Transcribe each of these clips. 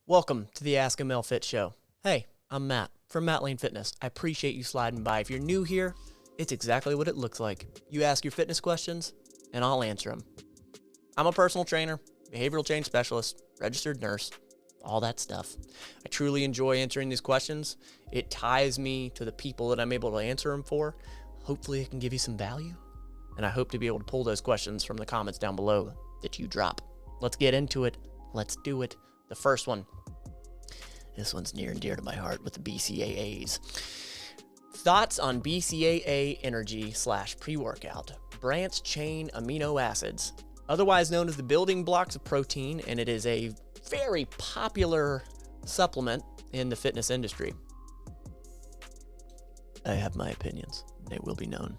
Welcome to the Ask a Male Fit Show. Hey, I'm Matt from Matt Lane Fitness. I appreciate you sliding by. If you're new here, it's exactly what it looks like. You ask your fitness questions, and I'll answer them. I'm a personal trainer, behavioral change specialist, registered nurse, all that stuff. I truly enjoy answering these questions. It ties me to the people that I'm able to answer them for. Hopefully, it can give you some value, and I hope to be able to pull those questions from the comments down below that you drop. Let's get into it. Let's do it. The first one. This one's near and dear to my heart with the BCAAs. Thoughts on BCAA Energy / pre-workout, branched chain amino acids, otherwise known as the building blocks of protein, and it is a very popular supplement in the fitness industry. I have my opinions. They will be known.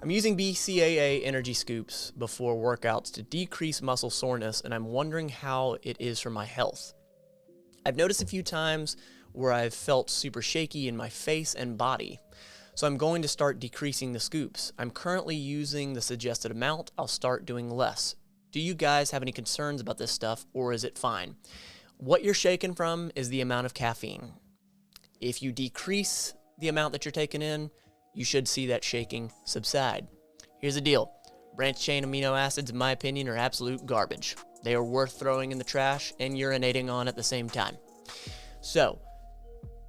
I'm using BCAA Energy scoops before workouts to decrease muscle soreness, and I'm wondering how it is for my health. I've noticed a few times where I've felt super shaky in my face and body, so I'm going to start decreasing the scoops. I'm currently using the suggested amount. I'll start doing less. Do you guys have any concerns about this stuff, or is it fine? What you're shaking from is the amount of caffeine. If you decrease the amount that you're taking in, you should see that shaking subside. Here's the deal. Branched chain amino acids, in my opinion, are absolute garbage. They are worth throwing in the trash and urinating on at the same time. So,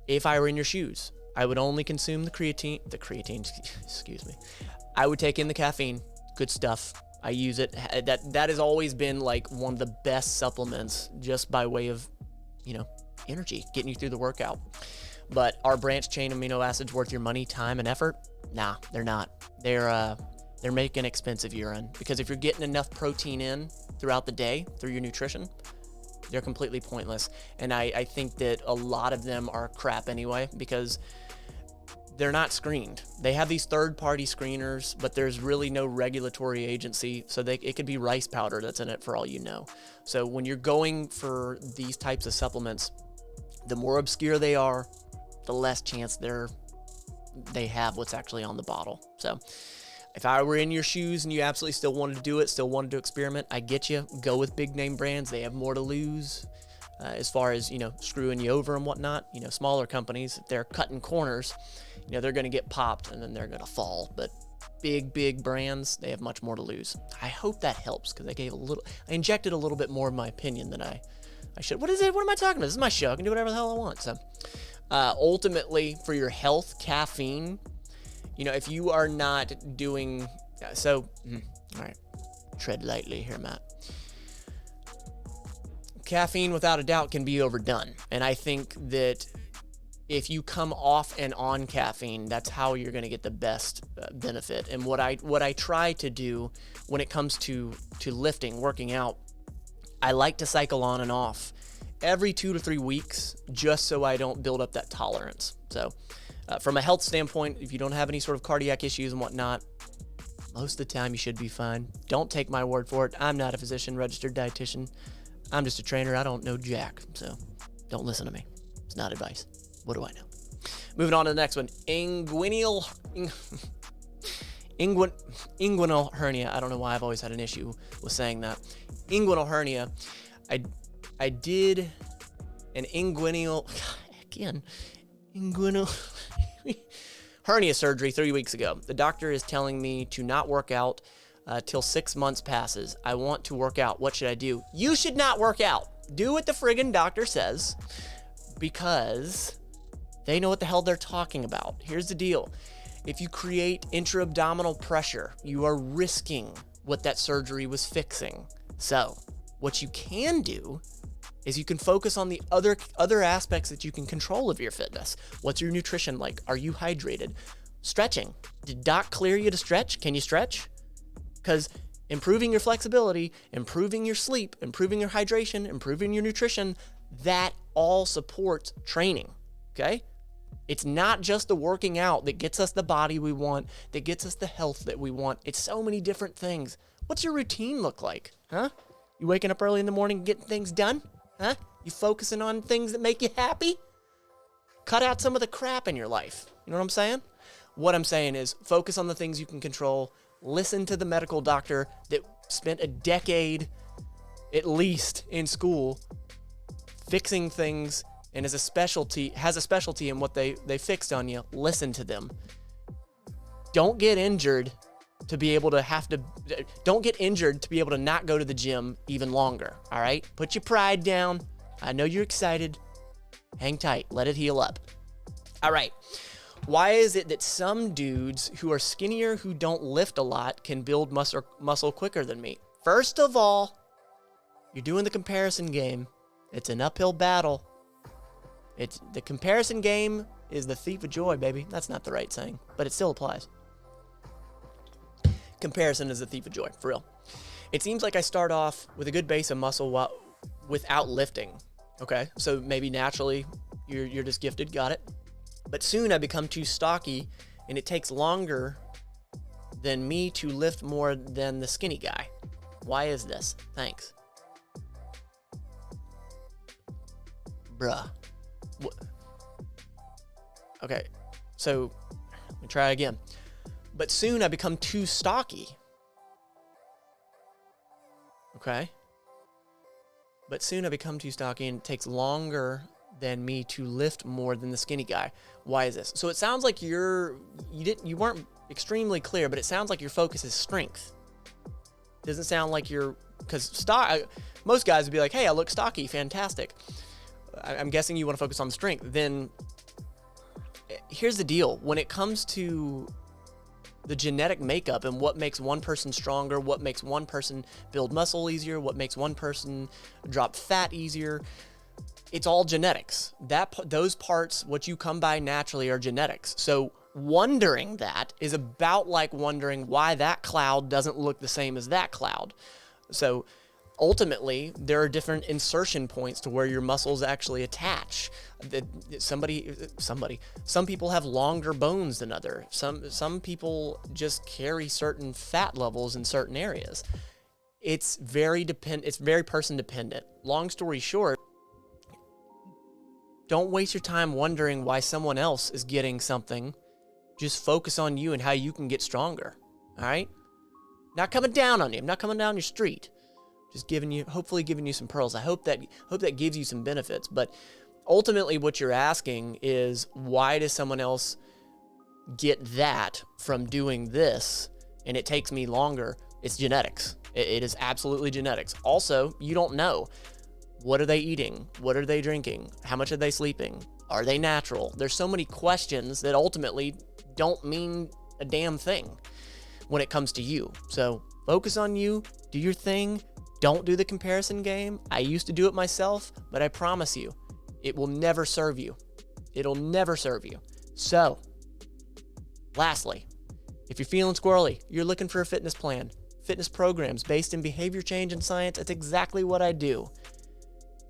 if I were in your shoes, I would only consume the creatine, excuse me. I would take in the caffeine, good stuff. I use it. That has always been like one of the best supplements just by way of, energy, getting you through the workout. But are branched chain amino acids worth your money, time, and effort? Nah, they're not. They're making expensive urine, because if you're getting enough protein in throughout the day through your nutrition, they're completely pointless. And I think that a lot of them are crap anyway, because they're not screened. They have these third-party screeners, but there's really no regulatory agency, so it could be rice powder that's in it for all you know. So when you're going for these types of supplements, the more obscure they are, the less chance they have what's actually on the bottle. So if I were in your shoes and you absolutely still wanted to do it, still wanted to experiment, I get you. Go with big name brands. They have more to lose as far as, screwing you over and whatnot. Smaller companies, if they're cutting corners, they're going to get popped and then they're going to fall. But big brands, they have much more to lose. I hope that helps, because I injected a little bit more of my opinion than I should. What is it? What am I talking about? This is my show. I can do whatever the hell I want. So ultimately, for your health, caffeine, if you are not doing so, all right, tread lightly here, Matt. Caffeine, without a doubt, can be overdone. And I think that if you come off and on caffeine, that's how you're going to get the best benefit. And what I try to do when it comes to lifting, working out, I like to cycle on and off every 2 to 3 weeks, just so I don't build up that tolerance. So from a health standpoint, if you don't have any sort of cardiac issues and whatnot, most of the time you should be fine. Don't take my word for it. I'm not a physician, registered dietitian. I'm just a trainer. I don't know jack. So don't listen to me. It's not advice. What do I know? Moving on to the next one. Inguinal hernia. I don't know why I've always had an issue with saying that. Inguinal hernia. I did an inguinal hernia surgery 3 weeks ago. The doctor is telling me to not work out till 6 months passes. I want to work out. What should I do? You should not work out. Do what the friggin' doctor says, because they know what the hell they're talking about. Here's the deal. If you create intra-abdominal pressure, you are risking what that surgery was fixing. So what you can do is you can focus on the other aspects that you can control of your fitness. What's your nutrition like? Are you hydrated? Stretching. Did doc clear you to stretch? Can you stretch? Because improving your flexibility, improving your sleep, improving your hydration, improving your nutrition, that all supports training, okay? It's not just the working out that gets us the body we want, that gets us the health that we want. It's so many different things. What's your routine look like, huh? You waking up early in the morning getting things done? Huh? You focusing on things that make you happy? Cut out some of the crap in your life. You know what I'm saying? What I'm saying is focus on the things you can control. Listen to the medical doctor that spent a decade at least in school fixing things and has a specialty in what they fixed on you, listen to them. Don't get injured to be able to don't get injured to be able to not go to the gym even longer, all right? Put your pride down. I know you're excited. Hang tight. Let it heal up. All right. Why is it that some dudes who are skinnier, who don't lift a lot, can build muscle quicker than me? First of all, you're doing the comparison game. It's an uphill battle. The comparison game is the thief of joy, baby. That's not the right saying, but it still applies. Comparison is the thief of joy, for real. It seems like I start off with a good base of muscle without lifting. Okay, so maybe naturally you're just gifted, got it. But soon I become too stocky, and it takes longer than me to lift more than the skinny guy. Why is this? Thanks. Bruh. Okay, so let me try again. But soon I become too stocky. Okay? But soon I become too stocky, and it takes longer than me to lift more than the skinny guy. Why is this? So it sounds like you weren't extremely clear, but it sounds like your focus is strength. Doesn't sound like because most guys would be like, hey, I look stocky, fantastic. I'm guessing you want to focus on strength. Then here's the deal. When it comes to the genetic makeup and what makes one person stronger, what makes one person build muscle easier, what makes one person drop fat easier, it's all genetics. Those parts, what you come by naturally, are genetics. So wondering that is about like wondering why that cloud doesn't look the same as that cloud. So ultimately, there are different insertion points to where your muscles actually attach. Some people have longer bones than others. Some people just carry certain fat levels in certain areas. It's very person dependent. Long story short, don't waste your time wondering why someone else is getting something. Just focus on you and how you can get stronger. All right? Not coming down on you. I'm not coming down your street. Just hopefully giving you some pearls. I hope that gives you some benefits. But ultimately what you're asking is, why does someone else get that from doing this and it takes me longer? It's genetics. It is absolutely genetics. Also, you don't know. What are they eating? What are they drinking? How much are they sleeping? Are they natural? There's so many questions that ultimately don't mean a damn thing when it comes to you. So focus on you, do your thing. Don't do the comparison game. I used to do it myself, but I promise you, it will never serve you. It'll never serve you. So, lastly, if you're feeling squirrely, you're looking for a fitness plan, fitness programs based in behavior change and science, that's exactly what I do.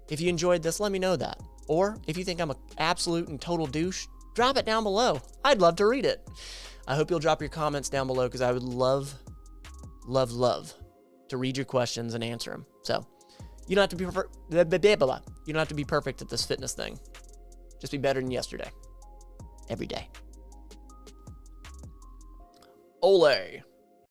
If you enjoyed this, let me know that. Or if you think I'm an absolute and total douche, drop it down below. I'd love to read it. I hope you'll drop your comments down below, because I would love to read your questions and answer them. So you don't have to be you don't have to be perfect at this fitness thing. Just be better than yesterday. Every day. Ole.